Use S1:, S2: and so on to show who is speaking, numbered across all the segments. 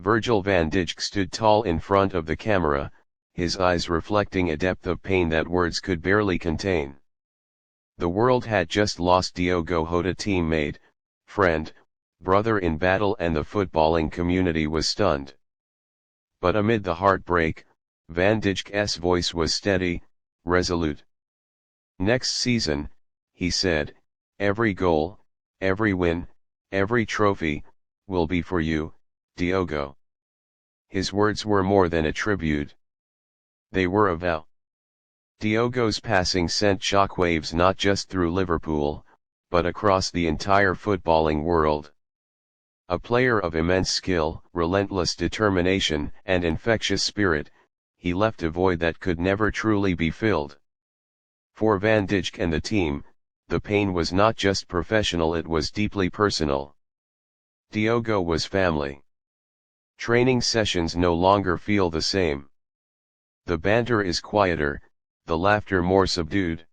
S1: Virgil van Dijk stood tall in front of the camera, his eyes reflecting a depth of pain that words could barely contain. The world had just lost Diogo Jota, teammate, friend, brother in battle, and the footballing community was stunned. But amid the heartbreak, Van Dijk's voice was steady, resolute. "Next season," he said, "every goal, every win, every trophy, will be for you, Diogo." His words were more than a tribute. They were a vow. Diogo's passing sent shockwaves not just through Liverpool, but across the entire footballing world. A player of immense skill, relentless determination, and infectious spirit, he left a void that could never truly be filled. For Van Dijk and the team, the pain was not just professional, it was deeply personal. Diogo was family. Training sessions no longer feel the same. The banter is quieter, the laughter more subdued.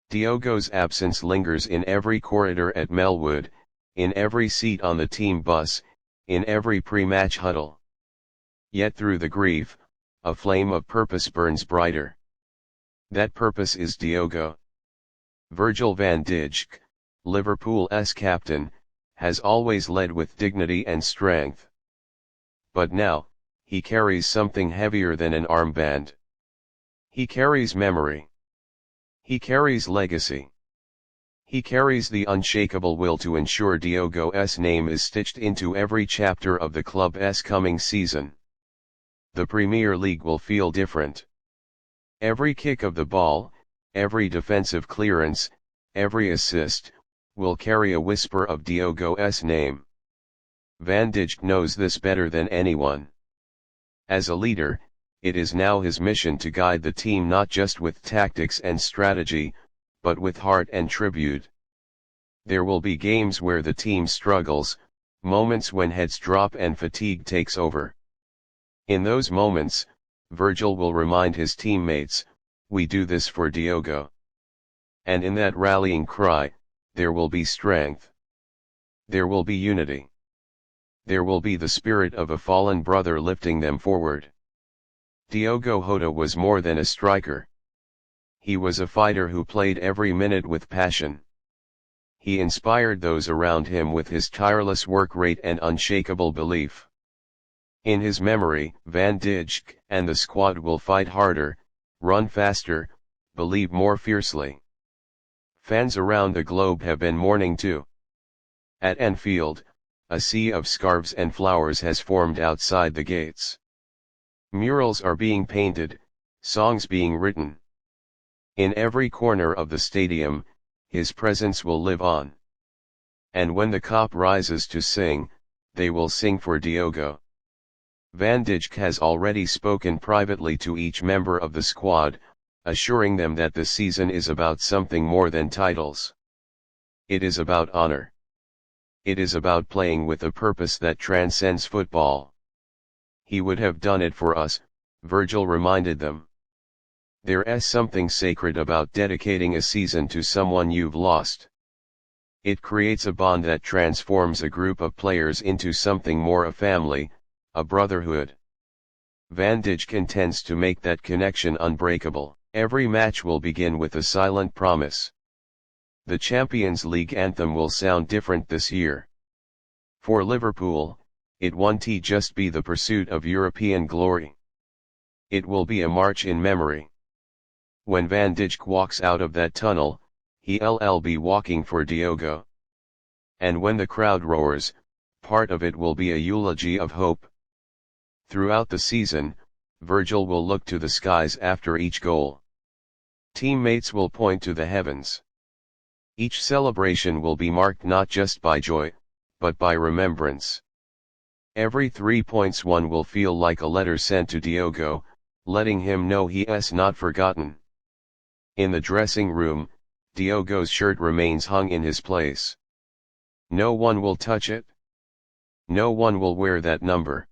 S1: Diogo's absence lingers in every corridor at Melwood, in every seat on the team bus, in every pre-match huddle. Yet through the grief, a flame of purpose burns brighter. That purpose is Diogo. Virgil van Dijk, Liverpool's captain, has always led with dignity and strength. But now, he carries something heavier than an armband. He carries memory. He carries legacy. He carries the unshakable will to ensure Diogo's name is stitched into every chapter of the club's coming season. The Premier League will feel different. Every kick of the ball, every defensive clearance, every assist, will carry a whisper of Diogo's name. Van Dijk knows this better than anyone. As a leader, it is now his mission to guide the team not just with tactics and strategy, but with heart and tribute. There will be games where the team struggles, moments when heads drop and fatigue takes over. In those moments, Virgil will remind his teammates, "We do this for Diogo." And in that rallying cry, there will be strength. There will be unity. There will be the spirit of a fallen brother lifting them forward. Diogo Jota was more than a striker. He was a fighter who played every minute with passion. He inspired those around him with his tireless work rate and unshakable belief. In his memory, Van Dijk and the squad will fight harder, run faster, believe more fiercely. Fans around the globe have been mourning too. At Anfield, a sea of scarves and flowers has formed outside the gates. Murals are being painted, songs being written. In every corner of the stadium, his presence will live on. And when the cop rises to sing, they will sing for Diogo. Van Dijk has already spoken privately to each member of the squad, assuring them that the season is about something more than titles. It is about honor. It is about playing with a purpose that transcends football. He would have done it for us, Virgil reminded them. There is something sacred about dedicating a season to someone you've lost. It creates a bond that transforms a group of players into something more, a family, a brotherhood. Van Dijk intends to make that connection unbreakable. Every match will begin with a silent promise. The Champions League anthem will sound different this year. For Liverpool, it won't just be the pursuit of European glory. It will be a march in memory. When Van Dijk walks out of that tunnel, he'll be walking for Diogo. And when the crowd roars, part of it will be a eulogy of hope. Throughout the season, Virgil will look to the skies after each goal. Teammates will point to the heavens. Each celebration will be marked not just by joy, but by remembrance. Every 3 points won will feel like a letter sent to Diogo, letting him know he is not forgotten. In the dressing room, Diogo's shirt remains hung in his place. No one will touch it. No one will wear that number.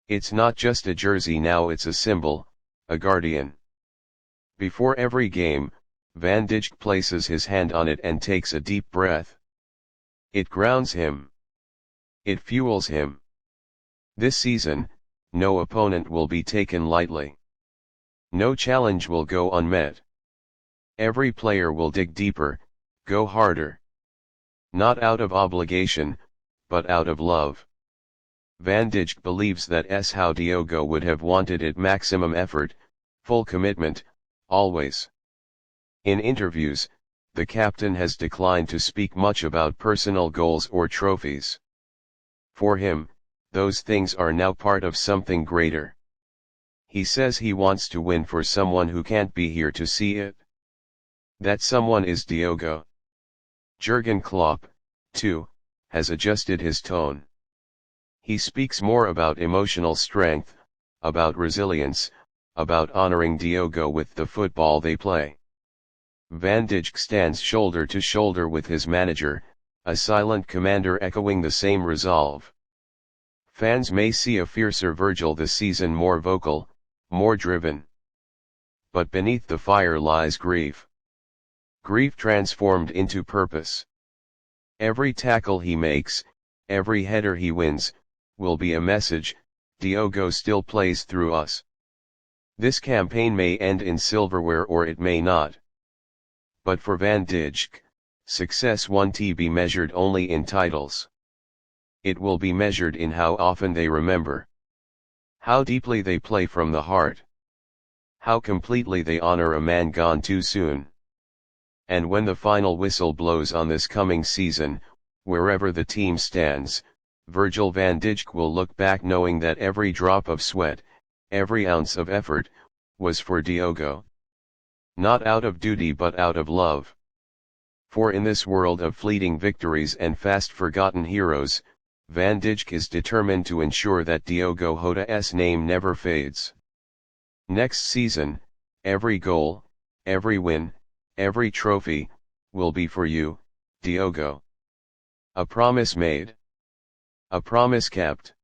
S1: It's not just a jersey now, it's a symbol, a guardian. Before every game, Van Dijk places his hand on it and takes a deep breath. It grounds him. It fuels him. This season, no opponent will be taken lightly. No challenge will go unmet. Every player will dig deeper, go harder. Not out of obligation, but out of love. Van Dijk believes that's how Diogo would have wanted it: maximum effort, full commitment, always. In interviews, the captain has declined to speak much about personal goals or trophies. For him, those things are now part of something greater. He says he wants to win for someone who can't be here to see it. That someone is Diogo. Jurgen Klopp, too, has adjusted his tone. He speaks more about emotional strength, about resilience, about honoring Diogo with the football they play. Van Dijk stands shoulder to shoulder with his manager, a silent commander echoing the same resolve. Fans may see a fiercer Virgil this season, more vocal, more driven. But beneath the fire lies grief. Grief transformed into purpose. Every tackle he makes, every header he wins, will be a message: Diogo still plays through us. This campaign may end in silverware or it may not. But for Van Dijk, success won't be measured only in titles. It will be measured in how often they remember. How deeply they play from the heart. How completely they honor a man gone too soon. And when the final whistle blows on this coming season, wherever the team stands, Virgil van Dijk will look back knowing that every drop of sweat, every ounce of effort, was for Diogo. Not out of duty but out of love. For in this world of fleeting victories and fast-forgotten heroes, Van Dijk is determined to ensure that Diogo Jota's name never fades. Next season, every goal, every win, every trophy, will be for you, Diogo. A promise made. A promise kept.